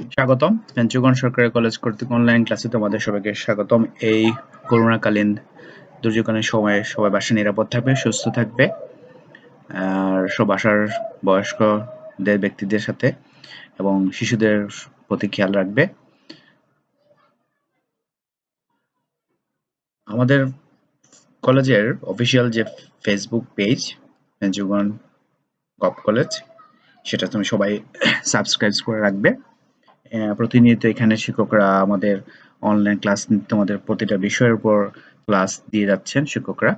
স্বাগতম। পঞ্চগড় সরকারি কলেজ কর্তৃক অনলাইন ক্লাসে তোমাদের সবাইকে স্বাগতম। এই করোনাকালীন দুর্যোগকালীন সময়ে সবাই বাসায় নিরাপদ থাকবে, সুস্থ থাকবে, আর সব বাসার বয়স্কদের ব্যক্তিদের সাথে এবং শিশুদের প্রতি খেয়াল রাখবে। আমাদের কলেজের অফিসিয়াল যে Facebook page Panchagarh gov college, সেটা তুমি সবাই সাবস্ক্রাইব করে রাখবে। প্রতিনিয়ত এখানে শিক্ষকরা আমাদের অনলাইন ক্লাস তোমাদের প্রতিটা বিষয়ের উপর ক্লাস দিয়ে যাচ্ছেন শিক্ষকরা।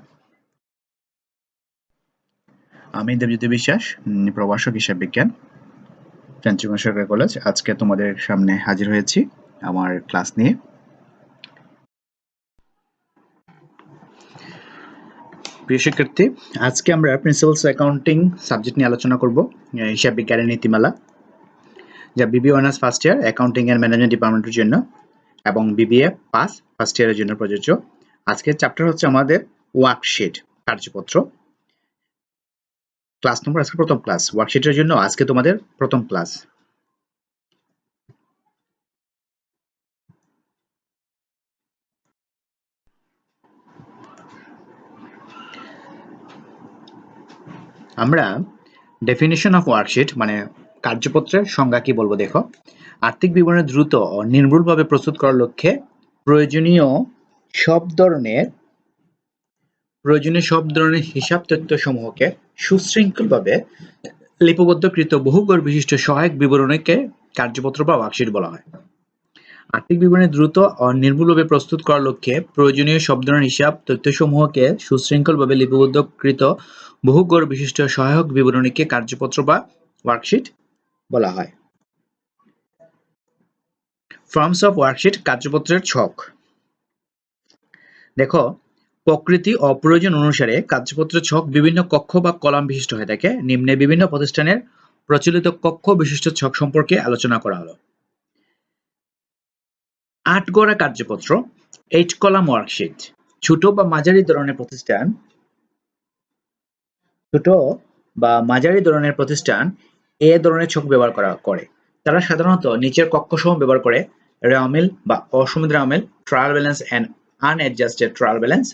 আমি দেবজ্যোতি বিশ্বাস, প্রভাষক হিসাব বিজ্ঞান, পঞ্চগড় সরকারি কলেজ। আজকে তোমাদের সামনে হাজির হয়েছি আমার ক্লাস নিয়ে। প্রিয় শিক্ষার্থী, আজকে আমরা প্রিন্সিপালস অ্যাকাউন্টিং সাবজেক্ট নিয়ে আলোচনা করব, হিসাব বিজ্ঞানের নীতিমালা, যা BBA honours first year accounting and management ডিপার্টমেন্টের জন্য এবং বিবিএ পাস ফার্স্ট ইয়ারের জন্য প্রযোজ্য। আজকের চ্যাপ্টার হচ্ছে আমাদের ওয়ার্কশিট, কার্যপত্র। ক্লাস নম্বর আজকে প্রথম ক্লাস, ওয়ার্কশিটের জন্য আজকে তোমাদের প্রথম ক্লাস। আমরা ডেফিনিশন অফ ওয়ার্কশিট মানে কার্যপত্রের সংজ্ঞা কি বলবো দেখো। আর্থিক বিবরণী দ্রুত ও নির্ভুলভাবে প্রস্তুত করার লক্ষ্যে প্রয়োজনীয় সব ধরনের হিসাব তথ্যসমূহকে সুশৃঙ্খলভাবে লিপিবদ্ধকৃত বহুগর বিশিষ্ট সহায়ক বিবরণীকে কার্যপত্র বা ওয়ার্কশিট বলা হয়। আর্থিক বিবরণী দ্রুত ও নির্ভুলভাবে প্রস্তুত করার লক্ষ্যে প্রয়োজনীয় সব ধরনের হিসাব তথ্যসমূহকে সুশৃঙ্খলভাবে লিপিবদ্ধকৃত বহুগর বিশিষ্ট সহায়ক বিবরণীকে কার্যপত্র বা ওয়ার্কশিট বলা হয়। ফর্মস অফ ওয়ার্কশিট, কার্যপত্রের ছক। দেখো, প্রকৃতি ও প্রয়োজন অনুসারে কার্যপত্রের ছক বিভিন্ন কক্ষ বা কলাম বিশিষ্ট হয়ে থাকে। নিম্নে বিভিন্ন প্রতিষ্ঠানের প্রচলিত কক্ষ বিশিষ্ট ছক সম্পর্কে আলোচনা করা হলো। ৮ গড়া কার্যপত্র, 8 কলাম ওয়ার্কশিট। ছোট বা মাঝারি ধরনের প্রতিষ্ঠান এ ধরনের ছক ব্যবহার করে। তারা সাধারণত নিচের কক্ষসমূহ ব্যবহার করে: রেওয়ামিল বা অসমুদ্র আমিল, trial balance and unadjusted trial balance,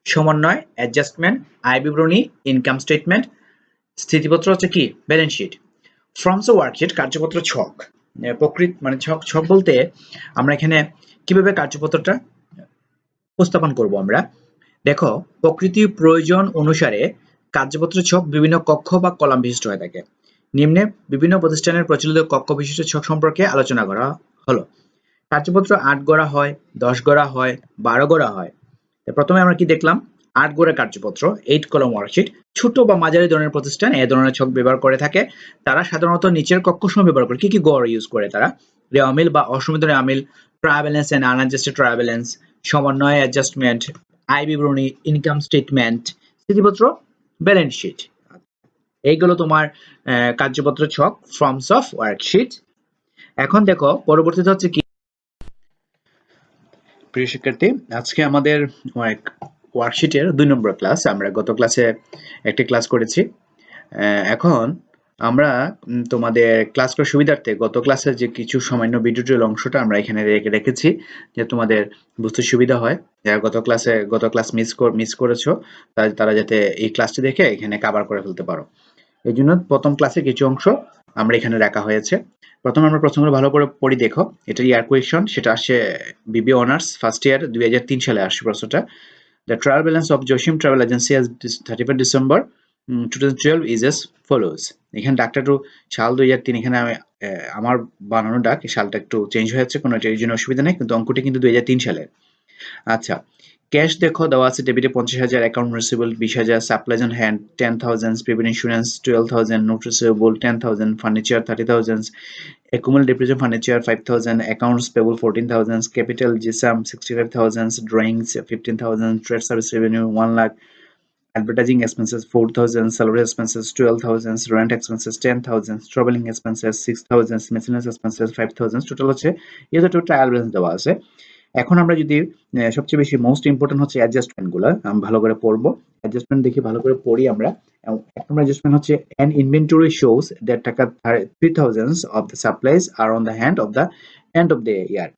সমন্বয়, অ্যাডজাস্টমেন্ট, আয় বিবরণী, ইনকাম স্টেটমেন্ট, স্থিতিপত্র হচ্ছে কি balance sheet. Forms of worksheet, কার্যপত্র ছক। প্রকৃতি মানে ছক বলতে আমরা এখানে কিভাবে কার্যপত্রটা উপস্থাপন করব আমরা। দেখো, প্রকৃতি প্রয়োজন অনুসারে কার্যপত্রের ছক বিভিন্ন কক্ষ বা কলাম বিশিষ্ট হয়ে থাকে। নিম্নে বিভিন্ন প্রতিষ্ঠানের প্রচলিত কক্ষ বিশিষ্ট ছক সম্পর্কে আলোচনা করা হলো। কার্যপত্র ৮ গড়া হয়, 10 গড়া হয়, 12 গড়া হয়। প্রথমে আমরা কি দেখলাম? ৮ গড়া কার্যপত্র, 8 কলাম ওয়ার্কশিট। ছোট বা মাঝারি ধরনের প্রতিষ্ঠান এ ধরনের ছক ব্যবহার করে থাকে। তারা সাধারণত নিচের কক্ষসমূহ ব্যবহার করে। কি গড় ইউজ করে তারা? রেওয়ামিল বা অসমুদ্র আমিল, trial balance and unadjusted trial balance, সমন্বয়, অ্যাডজাস্টমেন্ট, আয় বিবরণী, ইনকাম স্টেটমেন্ট, স্থিতিপত্র, ব্যালেন্স শিট। এইগুলো তোমার কার্যপত্র ছক, ফর্মস অফ ওয়ার্কশিট। এখন দেখো পরবর্তীতে হচ্ছে কি, প্রিয় শিক্ষার্থী, আজকে আমাদের ওয়ার্কশিটের 2 নম্বর ক্লাস। আমরা গত ক্লাসে একটি ক্লাস করেছি। এখন আমরা তোমাদের ক্লাস করার সুবিধার্থে গত ক্লাসের যে কিছু সামান্য ভিডিওটির অংশটা আমরা এখানে রেখেছি, যে তোমাদের বুঝতে সুবিধা হয়। যারা গত ক্লাস মিস করেছো তারা যাতে এই ক্লাসটি দেখে এখানে কভার করে ফেলতে পারো। এই জন্য প্রথম ক্লাসে কিছু অংশ আমরা এখানে রাখা হয়েছে। প্রথমে আমরা প্রশ্নগুলো ভালো করে পড়ি দেখো। এটা ইয়ার কোয়েশন, সেটা আসে বিবিএ অনার্স ফার্স্ট ইয়ার 2003 সালে আসছে প্রশ্নটা। The trial balance of Joshim Travel Agency as 31 December 2012 is as follows. এখানে ডাকটা একটু সাল 2003, এখানে আমার বানানো ডাক, সালটা একটু চেঞ্জ হয়েছে, কোনো এর জন্য অসুবিধা নেই, কিন্তু অঙ্কটি কিন্তু 2003 সালের। আচ্ছা, ক্যাশ দেখো দেওয়া আছে, ডেবিটে 50,000, account receivable 20,000, supplies on hand 10,000, prepaid insurance 12,000, note receivable 10,000, furniture 30,000, accumulated depreciation furniture 5,000, accounts payable 14,000, capital GSAM 65,000, drawings 15,000, trade service revenue 1 lakh, advertising expenses 4,000, salary expenses 12,000, rent expenses 10,000, traveling expenses 6,000, miscellaneous expenses 5,000, total হচ্ছে এই যে total trial balance দেওয়া আছে। এখন আমরা যদি সবচেয়ে বেশি মোস্ট ইম্পর্টেন্ট হচ্ছে অ্যাডজাস্টমেন্ট গুলো আমি ভালো করে পড়বো। অ্যাডজাস্টমেন্ট দেখি ভালো করে পড়ি আমরা। এক নম্বর অ্যাডজাস্টমেন্ট হচ্ছে an inventory shows that টাকা 3000 of the supplies are on the hand of the end of the year.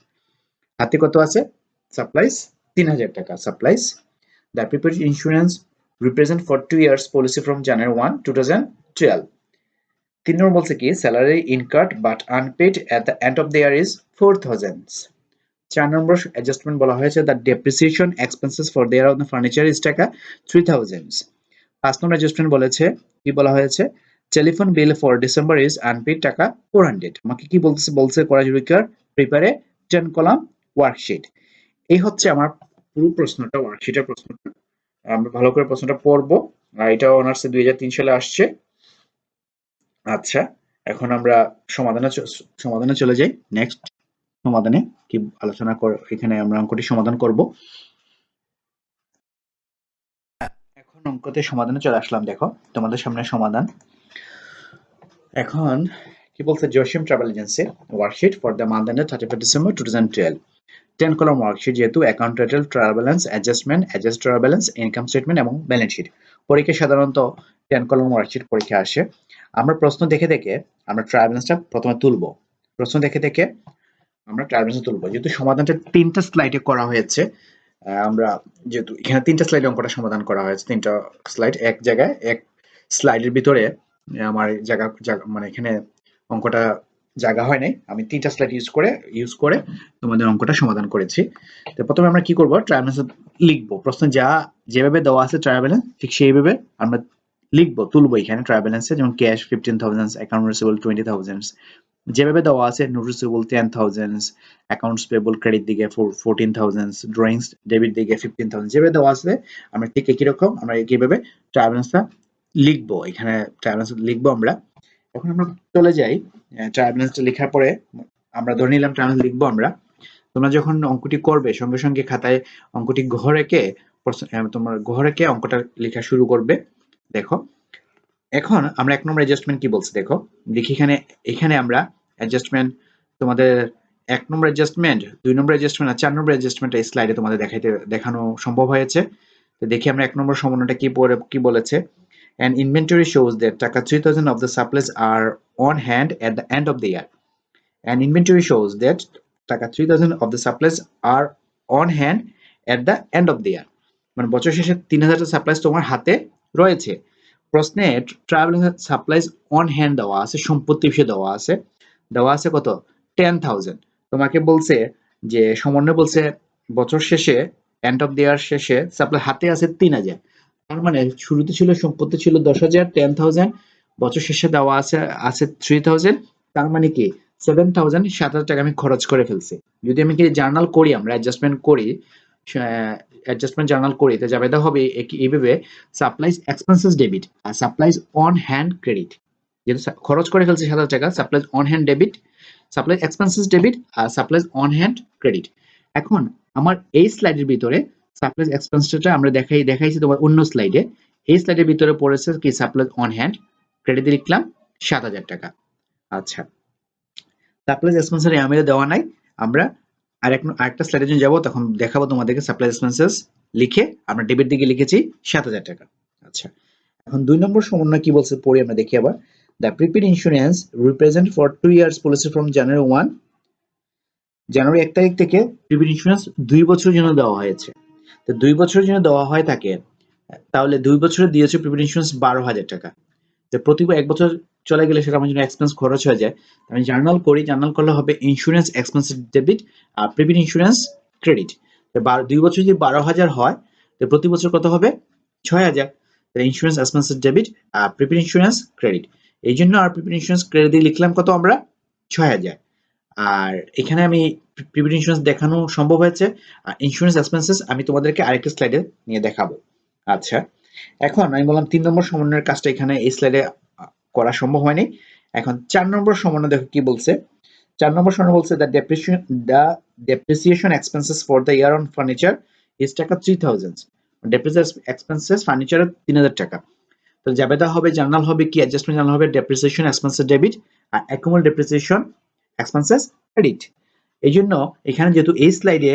হাতে কত আছে? সাপ্লাইজ 3000 টাকা supplies. The prepaid insurance represent for 2 years policy from January 1, 2012. 3 নম্বর বলছে কি salary incurred but unpaid at the end of the year is 4000. 4 number adjustment বলা হয়েছে the depreciation expenses for their on the furniture is টাকা 3000. 5 নম্বর adjustment বলেছে কি বলা হয়েছে telephone bill for December is unpaid টাকা 400. আমাকে কি বলছে করাজুরিকার প্রিপারে 10 কলাম ওয়ার্কশিট। এই হচ্ছে আমার পুরো প্রশ্নটা ওয়ার্কশিটের প্রশ্নটা। আমরা ভালো করে প্রশ্নটা পড়বো। এটা অনার্সে 2003 সালে আসছে। আচ্ছা, এখন আমরা সমাধানে চলে যাই। নেক্সট সমাধানে কি আলোচনা এখানে আমরা অঙ্কটি সমাধান করব। এখন অঙ্কতে সমাধানে চলে আসলাম। দেখো তোমাদের সামনে সমাধান। এখন কি বলছে Jasim travel agency worksheet for the month ended 31 December 2012। 10 column worksheet যেহেতু account title trial balance adjustment adjust trial balance income statement এবং ব্যালেন্স শিট। পরীক্ষায় সাধারণত 10 কলাম ওয়ার্কশিট পরীক্ষা আসে। আমরা প্রশ্ন দেখে দেখে আমরা ট্রায়াল ব্যালেন্সটা প্রথমে তুলবো। প্রশ্ন দেখে দেখে আমরা ট্রায়াল ব্যালেন্স তুলবো। যেহেতু সমাধানটা 3টা স্লাইডে করা হয়েছে, আমরা যেহেতু এখানে 3টা স্লাইডে অঙ্কটা সমাধান করা হয়েছে, 3টা স্লাইড এক জায়গায় এক স্লাইডের ভিতরে আমার জায়গা মানে এখানে অঙ্কটা জায়গা হয় নাই। আমি 3টা স্লাইড ইউজ করে তোমাদের অঙ্কটা সমাধান করেছি। তো প্রথমে আমরা কি করব ট্রায়াল ব্যালেন্স লিখবো। প্রশ্ন যেভাবে দেওয়া আছে ট্রায়াল ব্যালেন্স ঠিক সেইভাবে আমরা লিখবো তুলবো এখানে ট্রায়াল ব্যালেন্সে। যেমন ক্যাশ 15,000, অ্যাকাউন্ট রিসিভেবল 20,000, যেভাবে দেওয়া আছে note receivable 10,000, accounts payable credit দিকে 14,000, ড্রয়িংস ডেবিট দিকে 15,000, যেভাবে দেওয়া আছে আমরা ঠিক একই রকম আমরা কিভাবে ট্রায়াল ব্যালেন্সটা লিখবো। এখানে ট্রায়াল ব্যালেন্স লিখবো আমরা। এখন আমরা চলে যাই ট্রায়াল ব্যালেন্সটা লেখার পরে আমরা ধরে নিলাম ট্রায়াল ব্যালেন্স লিখবো আমরা। তোমরা যখন অঙ্কটি করবে সঙ্গে সঙ্গে খাতায় অঙ্কটি তোমার ঘ রেখে অঙ্কটা লেখা শুরু করবে। দেখো এখন আমরা 1 নম্বর অ্যাডজাস্টমেন্ট কি বলছে দেখো দেখি এখানে আমরা অ্যাডজাস্টমেন্ট তোমাদের 1 নম্বর অ্যাডজাস্টমেন্ট 2 নম্বর অ্যাডজাস্টমেন্ট আর 4 নম্বর অ্যাডজাস্টমেন্ট এই স্লাইডে তোমাদের দেখানো সম্ভব হয়েছে। তো দেখি আমরা 1 নম্বর সমন্বয়টা কি বলেছে an inventory shows that টাকা 3000 of the supplies are on hand at the end of the year. An inventory shows that টাকা 3000 of the supplies are on hand at the end of the year. মানে বছর শেষে 3000 টা supplies তোমার হাতে রয়েছে। প্রশ্নে ট্রাভেলিং সাপ্লাইজ অন হ্যান্ড দেওয়া আছে, সম্পত্তি হিসেবে দেওয়া আছে কত 10,000। তোমাকে বলছে যে সমন্বয় বলছে বছর শেষে এন্ড অফ দ্য ইয়ার শেষে সাপ্লাই হাতে আছে 3000। তার মানে শুরুতে ছিল সম্পত্তি ছিল 10,000, 10,000, বছর শেষে দেওয়া আছে 3000। তার মানে কি 7,000, 7,000 টাকা আমি খরচ করে ফেলছি। যদি আমি কি জার্নাল করি আমরা অ্যাডজাস্টমেন্ট জার্নাল করি তো যাবে হবে এইভাবে সাপ্লাইজ এক্সপেন্সেস ডেবিট আর সাপ্লাইজ অন হ্যান্ড ক্রেডিট। যেহেতু খরচ করে ফেলছি 7,000 টাকা supplies on hand debit, supplies expenses debit আর সাপ্লাইজ অন হ্যান্ড ক্রেডিট। এখন আমার এই স্লাইডের ভিতরে সাপ্লাইজ এক্সপেন্সটা আমরা দেখাইছি তোমার অন্য স্লাইডে। এই স্লাইডের ভিতরে পড়েছে কি সাপ্লাইজ অন হ্যান্ড ক্রেডিট লিখলাম 7,000 টাকা। আচ্ছা, সাপ্লাইজ এক্সপেন্সের আমিরে দেওয়া নাই। আমরা আরেকটা স্লাইডে যখন যাবো তখন দেখাবো তোমাদেরকে সাপ্লাইজ এক্সপেন্সেস লিখে আমরা ডেবিট দিকে লিখেছি 7,000 টাকা। আচ্ছা, এখন 2 নম্বর সমন্বয় কি বলছে পড়ি আমরা দেখি আবার। The prepaid insurance represent for 2 years policy from January 1 তারিখ থেকে প্রিপেড ইন্স্যুরেন্স 2 বছরের জন্য দেওয়া হয়েছে। তো 2 বছরের জন্য দেওয়া হয় থাকে, তাহলে 2 বছরে দিয়েছে প্রিপেড ইন্স্যুরেন্স 12,000 টাকা। তো প্রতি 1 বছর চলে গেলে সেটা আমার জন্য এক্সপেন্স খরচ হয়ে যায়। আমি জার্নাল করলে হবে ইন্স্যুরেন্স এক্সপেন্স ডেবিট আর প্রিপেড ইন্স্যুরেন্স ক্রেডিট। তো 2 বছর যদি 12,000 হয় তো প্রতি বছর কত হবে 6,000। ইন্স্যুরেন্স এক্সপেন্স ডেবিট আর প্রিপেড ইন্স্যুরেন্স ক্রেডিট। এই জন্য আর প্রিপেড ইন্স্যুরেন্স ক্রেডিট দিয়ে লিখলাম কত আমরা 6,000। আর এখানে আমি প্রিপেড ইন্স্যুরেন্স দেখানো সম্ভব হয়েছে আর ইন্স্যুরেন্স এক্সপেন্সেস আমি তোমাদেরকে আরেকটা স্লাইডে নিয়ে দেখাবো। আচ্ছা, এখন আমি বললাম 3 নম্বর সমন্বয়ের কাজটা এখানে এই স্লাইডে করা সম্ভব হয়নি। এখন 4 নম্বর সমন্বয় দেখো কি বলছে। 4 নম্বর সমন্বয় বলছে the depreciation expenses for the year on furniture is টাকা 3,000। depreciation expenses ফার্নিচারে 3,000 টাকা। তো জাবেদা হবে জার্নাল হবে কি অ্যাডজাস্টমেন্ট জার্নাল হবে depreciation expenses ডেবিট আর accumulated depreciation expenses ক্রেডিট। এই জন্য এখানে যেহেতু এই স্লাইডে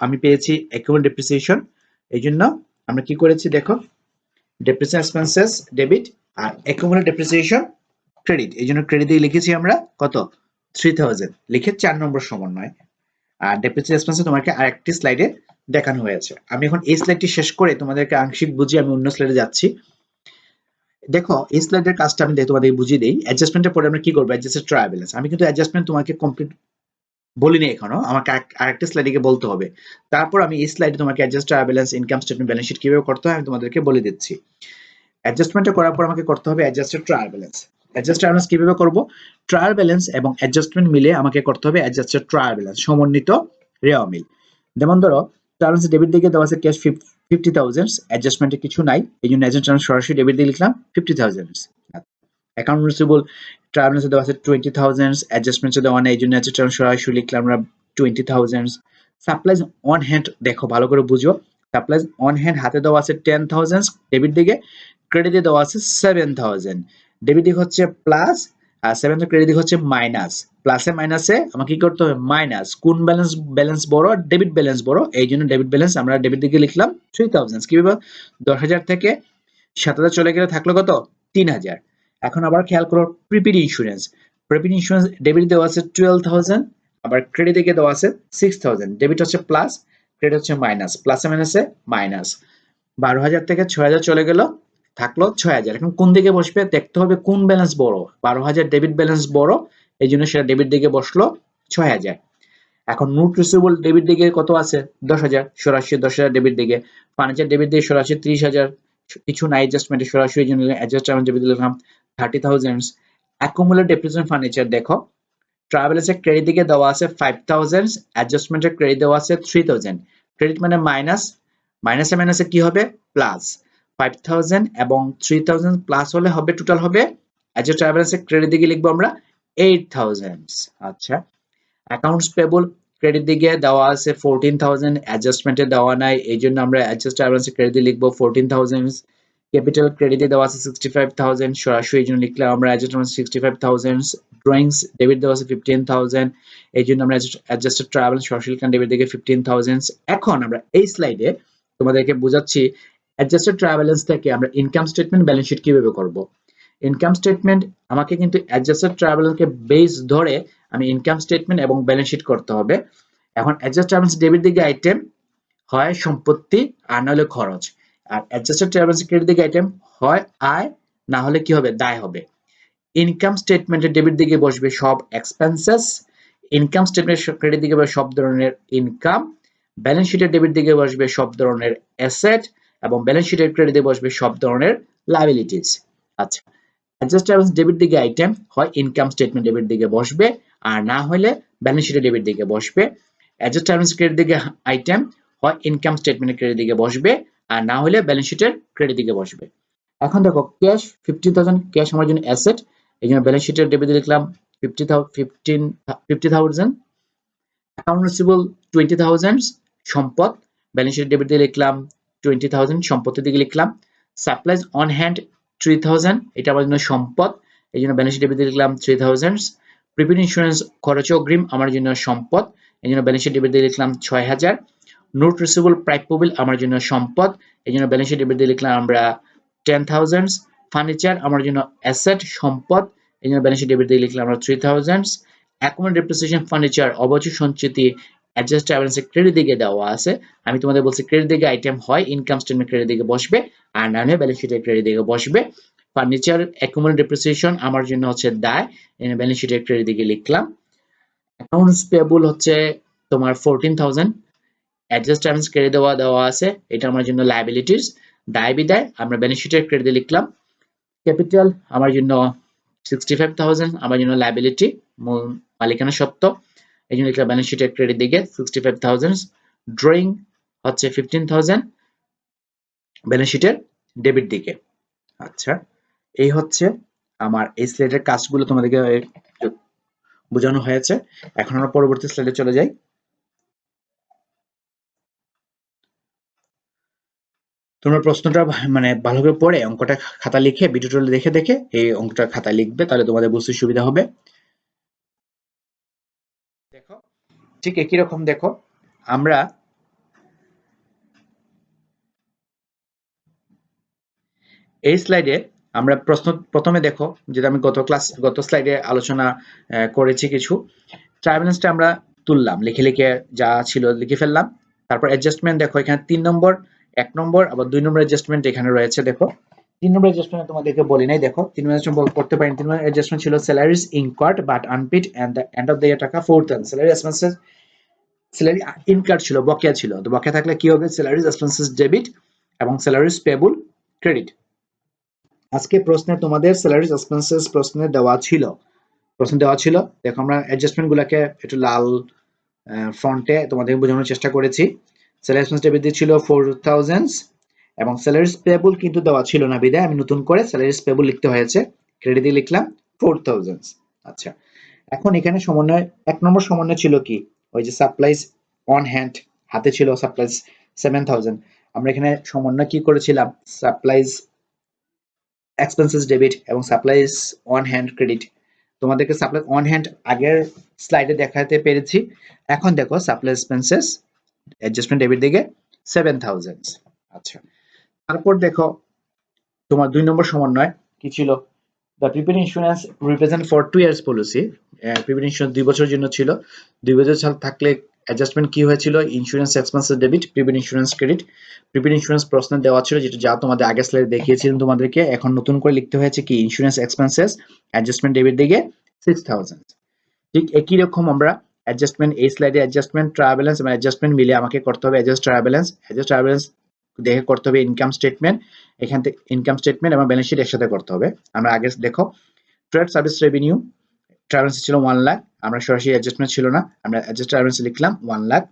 আমি পেয়েছি অ্যাকুমুলেটেড ডেপ্রিসিয়েশন, এই জন্য আমরা কি করেছি দেখো, ডেপ্রিসিয়েশন এক্সপেন্সেস ডেবিট আর অ্যাকুমুলেটেড ডেপ্রিসিয়েশন ক্রেডিট, এই জন্য ক্রেডিট দিয়ে লিখেছি আমরা কত 3000 লিখে 4 নম্বর সমন্বয়। আর ডেপ্রিসিয়েশন এক্সপেন্স তোমাকে আরেকটি স্লাইডে দেখানো হয়েছে। আমি এখন এই স্লাইডটি শেষ করে তোমাদেরকে আংশিক বুঝিয়ে আমি অন্য স্লাইডে যাচ্ছি। দেখো এই স্লাইডের কাজটা আমি তোমাদের বুঝিয়ে দেই। অ্যাডজাস্টমেন্টের পরে আমরা কি করব, অ্যাডজাস্টেড ট্রায়াল ব্যালেন্স। আমি কিন্তু অ্যাডজাস্টমেন্ট তোমাকে কমপ্লিট বলিনি এখনো, আমাকে আরেকটা স্লাইডে গিয়ে বলতে হবে। তারপর আমি এই স্লাইডে তোমাকে adjust trial balance, income statement, balance sheet কিভাবে করতে হয় আমি তোমাদেরকে বলে দিচ্ছি। অ্যাডজাস্টমেন্টটা করার পর আমাকে করতে হবে adjusted trial balance. Adjust trial balance কিভাবে করব, ট্রায়াল ব্যালেন্স এবং অ্যাডজাস্টমেন্ট মিলে আমাকে করতে হবে অ্যাডজাস্টেড ট্রায়াল ব্যালেন্স, সমন্বিত রেওয়া মিল। যেমন ধরো ট্রায়াল ব্যালেন্স ডেবিট দিকে দেওয়া আছে ক্যাশ 50,000, অ্যাডজাস্টমেন্টে কিছু নাই, এই জন্য অ্যাডজাস্ট সরাসরি ডেবিট দিয়ে লিখলাম 50,000। অ্যাকাউন্ট রিসিভেবল ট্রায়াল ব্যালেন্সে দেওয়া আছে 20,000, অ্যাডজাস্টমেন্টে দেওয়া নেই, এই জন্য অ্যাডজাস্ট সরাসরি লিখলাম আমরা 20,000। সাপ্লাইজ অন হ্যান্ড দেখো ভালো করে বুঝো, সাপ্লাইজ অন হ্যান্ড হাতে দেওয়া আছে 10,000 ডেবিট দিকে, ক্রেডিট দিয়ে দেওয়া আছে 7,000। ডেবিট দিক হচ্ছে প্লাস আর 7 ক্রেডিট দিক হচ্ছে মাইনাস। প্লাসে মাইনাসে আমাকে কি করতে হবে, মাইনাস। কোন ব্যালেন্স বড়, ডেবিট ব্যালেন্স বড়, এই জন্য ডেবিট ব্যালেন্স আমরা ডেবিট দিকে লিখলাম 3,000। কিভাবে 10,000 থেকে 7,000 চলে গেলে থাকলো কত 3,000। এখন আবার খেয়াল করো prepaid insurance, prepaid insurance debit দেওয়া আছে 12,000, আবার ক্রেডিট দিকে দেওয়া আছে 6,000। ডেবিট হচ্ছে প্লাস, ক্রেডিট হচ্ছে মাইনাস, প্লাসে মাইনাসে মাইনাস। 12,000 থেকে 6,000 চলে গেল, থাকলো 6,000। এখন কোন দিকে বসবে দেখতে হবে, কোন ব্যালেন্স বড়, 12,000 ডেবিট ব্যালেন্স বড়, এই জন্য সেটা ডেবিট দিকে বসলো 6,000। এখন নোট রিসিভেবল ডেবিট দিকে কত আছে 10,000, সরাসরি 10,000 ডেবিট দিকে। ফার্নিচার ডেবিট দিকে সরাসরি 30,000, কিছু নাই অ্যাডজাস্টমেন্টে, সরাসরি এই জন্য অ্যাডজাস্ট আমি ডেবিট দিলাম 30,000। অ্যাকুমুলেটেড ডেপ্রিসিয়েশন ফার্নিচার দেখো, ট্রাভেলসের ক্রেডিট দিকে দেওয়া আছে 5,000, অ্যাডজাস্টমেন্টের ক্রেডিট দেওয়া আছে 3,000। ক্রেডিট মানে মাইনাস, মাইনাসে মাইনাসে কি হবে প্লাস। 5,000 এবং 3,000 প্লাস হলে হবে টোটাল হবে, অ্যাডজাস্ট ট্রাভেলসের ক্রেডিট দিকে লিখবো আমরা 8,000। আচ্ছা, অ্যাকাউন্টস পেবল ক্রেডিট দিকে দেওয়া আছে 14,000, অ্যাডজাস্টমেন্টে দেওয়া নাই, এই জন্য আমরা অ্যাডজাস্ট ট্রাভেলসের ক্রেডিট দিয়ে লিখবো 14,000। ক্যাপিটাল ক্রেডিটে দেওয়া আছে 65,000, সরাসরি এই জন্য লিখলাম আমরা অ্যাডজাস্টমেন্ট 65,000। ড্রয়িংস ডেবিট দেওয়া আছে 15,000, এই জন্য আমরা অ্যাডজাস্টেড ট্রাভেল সরাসরি লিখলাম ডেবিট দিকে 15,000। এখন আমরা এই স্লাইডে তোমাদেরকে বোঝাচ্ছি অ্যাডজাস্টেড ট্রাভেলেন্স থেকে আমরা ইনকাম স্টেটমেন্ট, ব্যালেন্স শিট কিভাবে করব। ইনকাম স্টেটমেন্ট আমাকে কিন্তু অ্যাডজাস্টেড ট্রাভেলকে বেস ধরে আমি ইনকাম স্টেটমেন্ট এবং ব্যালেন্স শিট করতে হবে। এখন অ্যাডজাস্ট ট্রাভেলস ডেবিট দিকে আইটেম হয় সম্পত্তি আর না হলে খরচ, আর অ্যাডজাস্টেড ট্রাভেলস ক্রেডিট দিকে আইটেম হয় আয় না হলে কি হবে দায় হবে। ইনকাম স্টেটমেন্টের ডেবিট দিকে বসবে সব এক্সপেন্সেস, ইনকাম স্টেটমেন্টের ক্রেডিট দিকে বসবে সব ধরনের ইনকাম, ব্যালেন্স শিটের ডেবিট দিকে বসবে সব ধরনের অ্যাসেট এবং ব্যালেন্স শিটের ক্রেডিট দিকে বসবে সব ধরনের লায়াবিলিটিস। আচ্ছা, অ্যাডজাস্ট ট্রাভেলস ডেবিট দিকে আইটেম হয় ইনকাম স্টেটমেন্ট ডেবিট দিকে বসবে আর না হলে ব্যালেন্স শিটের ডেবিট দিকে বসবে। অ্যাডজাস্ট ট্রাভেলস ক্রেডিট দিকে আইটেম হয় ইনকাম স্টেটমেন্টের ক্রেডিট দিকে বসবে আর না হলে ব্যালেন্স শিটের ক্রেডিট দিকে বসবে। এখন দেখো ক্যাশ 15,000, ক্যাশ আমার জন্য অ্যাসেট, এই জন্য ব্যালেন্স শিটের ডেবিট লিখলাম 50,000। অ্যাকাউন্ট রিসিভেবল 20,000 সম্পদ, ব্যালেন্স শিটের ডেবিট দিয়ে লিখলাম 20,000, সম্পত্তির দিকে লিখলাম। সাপ্লাইজ অন হ্যান্ড 3,000, এটা আমার জন্য সম্পদ, এই জন্য ব্যালেন্স শিট ডেবিট দিয়ে লিখলাম 3,000। প্রিপেড ইন্স্যুরেন্স খরচ অগ্রিম আমার জন্য সম্পদ, এই জন্য ব্যালেন্স শিট ডেবিট দিয়ে লিখলাম 6,000। নোট রিসিভেবল প্রাপ্য বিল আমার জন্য সম্পদ, এই জন্য ব্যালেন্স শিট ডেবিট দিয়ে লিখলাম আমরা 10,000। ফার্নিচার আমার জন্য অ্যাসেট সম্পদ, এই জন্য ব্যালেন্স শিট ডেবিট দিয়ে লিখলাম আমরা 3,000। অ্যাকুমুলেটেড ডেপ্রিসিয়েশন ফার্নিচার অবচয় সঞ্চিতি অ্যাডজাস্ট ট্রাভেলসের ক্রেডিট দিকে দেওয়া আছে, আমি তোমাদের বলছি ক্রেডিট দিকে আইটেম হয় ইনকাম স্টেটমেন্ট ক্রেডিট দিকে বসবে আর না হলে ব্যালেন্স শিটের ক্রেডিট দিকে বসবে। ফার্নিচার অ্যাকুমুলেটেড ডেপ্রিসিয়েশন আমার জন্য হচ্ছে দায়, এই ব্যালেন্স শিটের ক্রেডিট দিকে লিখলাম। অ্যাকাউন্টস পেয়েবল হচ্ছে তোমার 14,000, অ্যাডজাস্ট ট্রাভেলস ক্রেডিট দেওয়া আছে, এটা আমার জন্য লায়াবিলিটিস, দায় বিদায় আমরা ব্যালেন্স শিটের ক্রেডিট দিয়ে লিখলাম। ক্যাপিটাল আমার জন্য 65,000, আমার জন্য লায়াবিলিটি মালিকানা সত্ত্ব, এই জন্য লিখলাম ব্যালেন্স শিটের ক্রেডিট দিকে 65,000। ড্রয়িং হচ্ছে 15,000, ব্যালেন্স শিটের ডেবিট দিকে। আচ্ছা, এই হচ্ছে আমার এই স্লাইডের কাজগুলো তোমাদেরকে বোঝানো হয়েছে। এখন আমরা পরবর্তী স্লাইডে চলে যাই। তোমরা প্রশ্নটা মানে ভালোভাবে পড়ে অঙ্কটা খাতা লিখে ভিডিওটা দেখে দেখে এই অঙ্কটা খাতায় লিখবে, তাহলে তোমাদের বুঝতে সুবিধা হবে। দেখো ঠিক একই রকম দেখো আমরা এই স্লাইডে আমরা প্রথমে দেখো যেটা আমি গত স্লাইডে আলোচনা করেছি কিছু ট্রায়াল আমরা তুললাম লিখে লিখে যা ছিল লিখে ফেললাম। তারপর অ্যাডজাস্টমেন্ট দেখো এখানে 3 নম্বর 1 নম্বর আবার 2 নম্বর অ্যাডজাস্টমেন্ট এখানে রয়েছে দেখো। 3 নম্বর অ্যাডজাস্টমেন্ট তোমাদেরকে বলি নাই দেখো 3 নম্বর অ্যাডজাস্টমেন্ট করতে পারেন। 3 নম্বর অ্যাডজাস্টমেন্ট ছিল salaries incurred but unpaid and the end of the year টাকা 4000 স্যালারি এক্সপেন্সেস স্যালারি ইনকার্ড ছিল বকেয়া ছিল তো বকেয়া থাকলে কি হবে স্যালারিজ এক্সপেন্সেস ডেবিট এবং স্যালারিজ পেয়েবল ক্রেডিট। আজকে প্রশ্নে তোমাদের স্যালারিজ এক্সপেন্সেস প্রশ্নে দেওয়া ছিল দেখো আমরা অ্যাডজাস্টমেন্ট গুলাকে একটু লাল ফন্টে তোমাদের বোঝানোর চেষ্টা করেছি। স্যালারি এক্সপেন্স ডেবিট ছিল 4000 এবং স্যালারিজ পেয়েবল কিন্তু দেওয়া ছিল না বিদায় আমি নতুন করে স্যালারিজ পেয়েবল লিখতে হয়েছে ক্রেডিট দিয়ে লিখলাম 4000। আচ্ছা এখন এখানে সমন্বয় 1 নম্বর সমন্বয় ছিল কি ওই যে সাপ্লাইজ অন হ্যান্ড হাতে ছিল সাপ্লাইজ 7000 আমরা এখানে সমন্বয় কি করেছিলাম সাপ্লাইজ এক্সপেন্সেস ডেবিট এবং সাপ্লাইজ অন হ্যান্ড ক্রেডিট। তোমাদেরকে সাপ্লাই অন হ্যান্ড আগের স্লাইডে দেখাতে পেরেছি। এখন দেখো সাপ্লাই এক্সপেন্সেস অ্যাডজাস্টমেন্ট ডেবিট দিকে 7000। আচ্ছা তারপর দেখো তোমার 2 নম্বর সমন্বয় কি ছিল the prepaid insurance represent for 2 years policy. Prepaid insurance 2 বছরের জন্য ছিল 2 বছর থাকলে অ্যাডজাস্টমেন্ট কি হয়েছিল insurance expenses debit prepaid insurance credit. Prepaid insurance প্রশ্ন দেওয়া ছিল যেটা যা তোমাদের আগের স্লাইডে দেখিয়েছিলাম তোমাদেরকে এখন নতুন করে লিখতে হয়েছে কি ইন্স্যুরেন্স এক্সপেন্সেস অ্যাডজাস্টমেন্ট ডেবিট দিকে 6000। ঠিক একই রকম আমরা অ্যাডজাস্টমেন্ট এই স্লাইডে অ্যাডজাস্টমেন্ট ট্রায়াল ব্যালেন্স এবং অ্যাডজাস্টমেন্ট মিলে আমাকে করতে হবে অ্যাডজাস্ট ট্রায়াল ব্যালেন্স দেখে করতে হবে ইনকাম স্টেটমেন্ট এখান থেকে ইনকাম স্টেটমেন্ট এবং ব্যালেন্স শিট একসাথে করতে হবে। আমরা আগে দেখো ট্রেড সার্ভিস রেভিনিউ ট্রাভেল ছিল 1 লাখ আমরা সরাসরি অ্যাডজাস্টমেন্ট ছিল না আমরা অ্যাডজাস্ট ট্রাভেল লিখলাম 1 লাখ।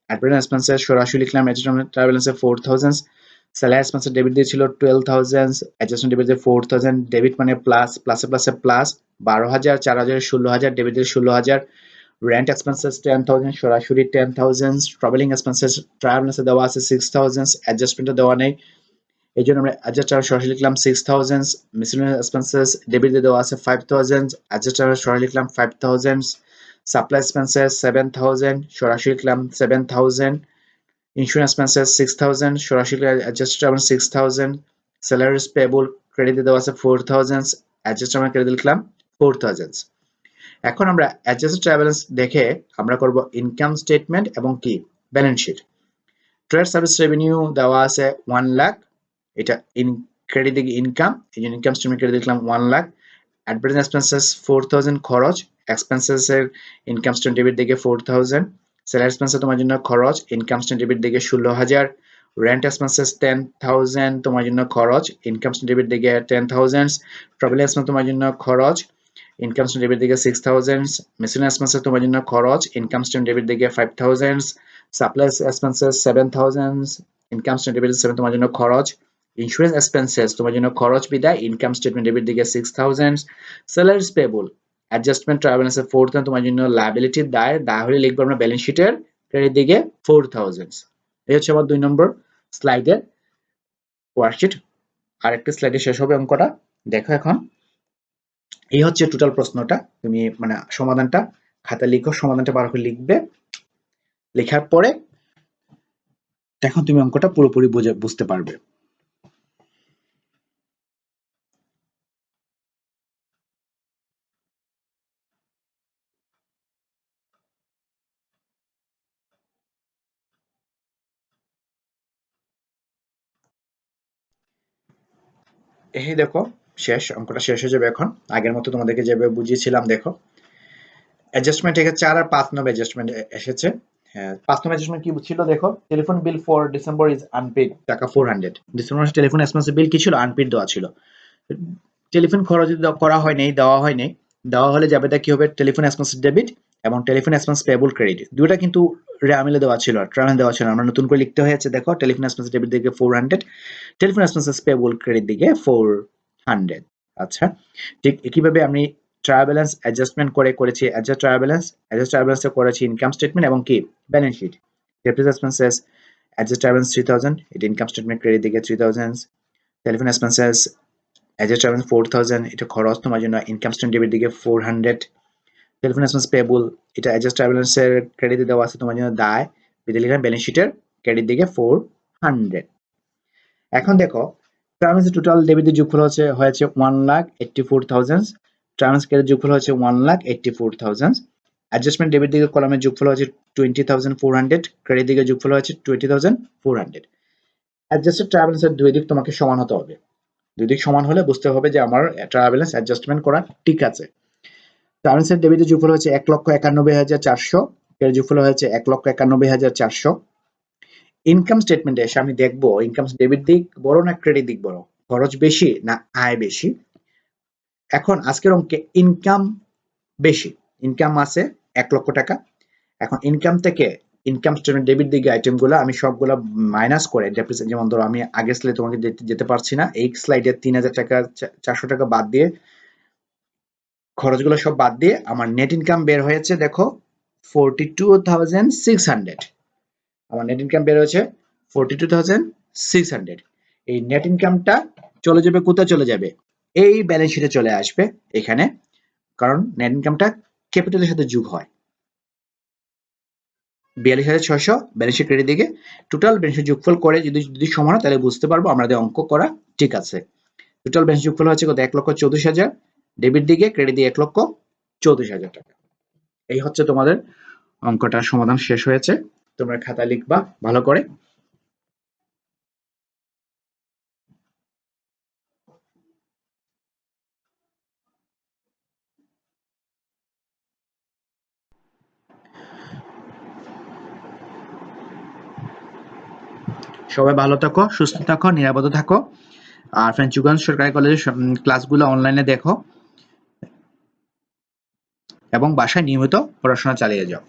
অ্যাডভান্স এক্সপেন্সেস সরাসরি লিখলাম adjustment travel 4000 salary expenses debit দিয়েছিল 12000 অ্যাডজাস্টমেন্ট ডেবিট দিয়ে 4000 ডেবিট মানে প্লাস প্লাসে প্লাসে প্লাস 12000 4000 16000 ডেবিট দিয়ে 16000 রেন্ট এক্সপেন্সেস 10000 সরাসরি 10000 ট্রাভেলিং এক্সপেন্সেস ট্রাভেলসে দেওয়া আছে 6000 অ্যাডজাস্টমেন্টে দেওয়া নেই এই জন্য আমরা অ্যাডজাস্ট সরাসরি লিখলাম 6000 মিসেলেনিয়াস এক্সপেন্সেস ডেবিট দিয়ে দেওয়া আছে 5000 অ্যাডজাস্ট সরাসরি লিখলাম 5000 সাপ্লাই এক্সপেন্সেস 7000 সরাসরি লিখলাম 7000 ইন্স্যুরেন্স এক্সপেন্সেস 6000 সরাসরি অ্যাডজাস্ট 6000 স্যালারিজ পেয়েবল ক্রেডিট দিয়ে দেওয়া আছে 4000 অ্যাডজাস্ট আমরা ক্রেডিট লিখলাম 4000। এখন আমরা অ্যাডজাস্ট ট্রাভেলস দেখে আমরা করব ইনকাম স্টেটমেন্ট এবং কি balance sheet. Trade service revenue দেওয়া আছে 1 লাখ এটা ক্রেডিট দিকে ইনকাম এই জন্য ইনকাম স্টেটমেন্ট ক্রেডিট লিখলাম 1 লাখ। অ্যাডভার্টাইজ এক্সপেন্সেস 4000 খরচ এক্সপেন্সেস এর ইনকাম স্টেটমেন্ট ডেবিট দিকে 4000 স্যালারি এক্সপেন্সেস তোমার জন্য খরচ ইনকাম স্টেটমেন্ট ডেবিট দিকে 16000 রেন্ট এক্সপেন্সেস 10000 তোমার জন্য খরচ ইনকাম স্টেটমেন্ট ডেবিট দিকে 10000 ট্রাভেল এক্সপেন্স তোমার জন্য খরচ ইনকাম স্টেটমেন্ট ডেবিট দিকে 6000 মিসেলেনিয়াস এক্সপেন্সেস তোমার জন্য খরচ ইনকাম স্টেটমেন্ট ডেবিট দিকে 5000 supply expenses 7000 income statement debit 7 তোমার জন্য খরচ ইন্স্যুরেন্স এক্সপেন্সেস তোমার জন্য খরচ বিদায় ইনকাম স্টেটমেন্ট ডেবিট দিকে 6000 স্যালারিজ পেয়েবল অ্যাডজাস্টমেন্ট ট্রাভেলস 4000 তোমার জন্য লায়াবিলিটি দায় হলে লিখবো আমরা ব্যালেন্স শিটের ক্রেডিট দিকে 4000। এই হচ্ছে আমার 2 নম্বর স্লাইডের ওয়ার্কশিট আরেকটা স্লাইডে শেষ হবে অঙ্কটা দেখো এখন এই হচ্ছে টোটাল প্রশ্নটা তুমি মানে সমাধানটা খাতা লিখো সমাধানটা বার করে লিখবে লেখার পরে দেখো তুমি অঙ্কটা পুরোপুরি বুঝতে পারবে। এই দেখো শেষ অঙ্কটা শেষ হয়ে যাবে এখন আগের মতো তোমাদেরকে যেভাবে বুঝিয়েছিলাম দেখো অ্যাডজাস্টমেন্ট থেকে 4 আর 5 নম্বর অ্যাডজাস্টমেন্ট এসেছে। হ্যাঁ 5 নম্বর অ্যাডজাস্টমেন্ট কি ছিল দেখো telephone bill for December is unpaid টাকা 400 ডিসেম্বর মাসে টেলিফোন এক্সপেন্স বিল কি ছিল আনপেড দেওয়া ছিল টেলিফোন খরচ করা হয়নি দেওয়া হলে যাবেটা কি হবে টেলিফোন এক্সপেন্স ডেবিট এবং টেলিফোন এক্সপেন্স পেয়েবল ক্রেডিট দুটো কিন্তু রেমিলে দেওয়া ছিল ট্রাভেল দেওয়া ছিল আমরা নতুন করে লিখতে হয়েছে দেখো টেলিফোন এক্সপেন্স ডেবিট দিকে 400 টেলিফোন এক্সপেন্সেস পেয়েবল ক্রেডিট দিকে 400। আচ্ছা ঠিক একইভাবে আমি ট্রায়াল ব্যালেন্স অ্যাডজাস্টমেন্ট করেছি অ্যাডজাস্ট ট্রায়াল ব্যালেন্সে করেছি ইনকাম স্টেটমেন্ট এবং কি balance sheet telephone expenses adjust trial balance 3000 এটা ইনকাম স্টেটমেন্ট ক্রেডিট দিকে 3000 telephone expenses adjust trial balance 4000 এটা খরচ তোমার জন্য ইনকাম স্টেটমেন্ট ডেবিট দিকে 400 টেলিফোন এক্সপেন্স পেবল, এটা অ্যাডজাস্ট ট্রাভেলার্সের ক্রেডিটে দেওয়া আছে তোমার জন্য দায়, বিদেলি ব্যালেন্স শিটের ক্রেডিট দিকে 400। এখন দেখো ট্রাভেলার্সের টোটাল ডেবিটের যোগফল হয়েছে 1,84,000, ট্রাভেলার্স ক্রেডিট যোগফল হয়েছে 1,84,000, অ্যাডজাস্টমেন্ট ডেবিট দিকে কলামের যোগফল হয়েছে 20,400, ক্রেডিট দিকে যোগফল হয়েছে 20,400। অ্যাডজাস্টেড ট্রাভেলার্সের দুই দিক তোমাকে সমান হতে হবে, দুই দিক সমান হলে বুঝতে হবে যে আমার ট্রাভেলার্স অ্যাডজাস্টমেন্ট করা ঠিক আছে। ট্রাভেলার্সের ডেবিটের যোগফল হয়েছে 1,91,400, ক্রেডিট যোগফল হয়েছে 1,91,400। ইনকাম স্টেটমেন্টে এসে আমি দেখবো ইনকাম ডেবিট দিক বড় না ক্রেডিট দিক বড়, খরচ বেশি না আয় বেশি। এখন আজকের অঙ্কে ইনকাম বেশি, ইনকাম আছে 1 লক্ষ টাকা। এখন ইনকাম থেকে ইনকাম স্টেটমেন্ট ডেবিট দিকে আইটেমগুলো আমি সবগুলো মাইনাস করে ডেপ্রিসিয়েট, যেমন ধরো আমি আগের স্লাইডে তোমাকে যেতে পারছি না, এই স্লাইডে 3,000 টাকা 400 টাকা বাদ দিয়ে খরচগুলো সব বাদ দিয়ে আমার নেট ইনকাম বের হয়েছে দেখো 42,600। আমার নেট ইনকাম বের হয়েছে 42,600। এই নেট ইনকামটা চলে যাবে কোথায়, চলে যাবে এই ব্যালেন্স শিটে চলে আসবে এখানে, কারণ নেট ইনকামটা ক্যাপিটালের সাথে যোগ হয়। 42,600 ব্যালেন্স শিট ক্রেডিট দিকে টোটাল ব্যালেন্স শিট যোগফল করে যদি সমান হয় তাহলে বুঝতে পারবো আমাদের অঙ্ক করা ঠিক আছে। টোটাল ব্যালেন্স যোগফল হচ্ছে কত 1,34,000, ডেবিট দিকে ক্রেডিট দিয়ে 1,34,000 টাকা। এই হচ্ছে তোমাদের অঙ্কটার সমাধান শেষ হয়েছে, তোমরা খাতা লিখবা ভালো করে। সবাই ভালো থাকো, সুস্থ থাকো, নিরাপদে থাকো। আর ফ্রেন্ড যুগান্ত সরকারি কলেজের ক্লাসগুলো অনলাইনে দেখো এবং বাসায় নিয়মিত পড়াশোনা চালিয়ে যাও।